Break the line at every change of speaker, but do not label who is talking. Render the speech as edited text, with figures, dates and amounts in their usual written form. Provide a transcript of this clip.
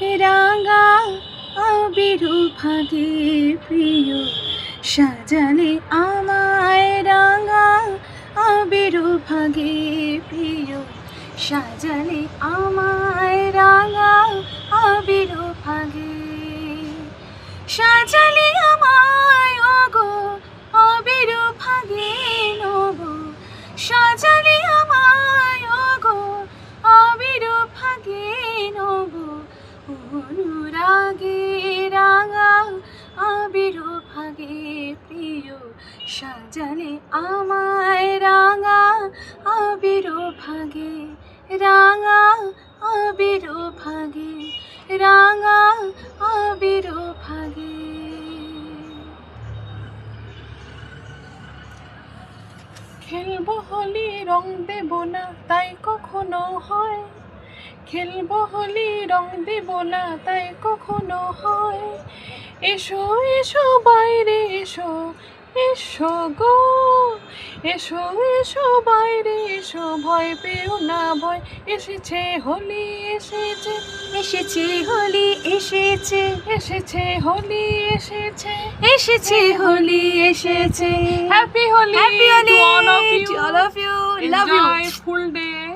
রাঙা আবির ভাগে প্রিয় সাজালে আমায় রাঙা আবির ভাগে প্রিয় সাজালে আমায় রাঙা আবির ভাগে সাজালে আমায় ওগো আবির ভাগে নব সাজালে আমায় ওগো আবির ভাগে নব অনুরাগে রাঙা আবির ভাগে প্রিয় সাজালে আমায় রাঙা আবির ভাগে রাঙা আবির ভাগে রাঙা আবির ভাগে।
খেলবো হোলি রং দেব না তাই কখনো হয়, খেলবো হোলি রং দেব না তাই কখনো হয়। এসো এসো বাইরে এসো এসো গো, এসো এসো বাইরে এসো, ভয় পেও না ভয় এসেছে হোলি এসেছে,
এসেছে হোলি এসেছে,
এসেছে হোলি এসেছে,
এসেছে হোলি এসেছে।
Happy Holi
Happy Holi
to all of you,
to all of you. Love you.
enjoy full day.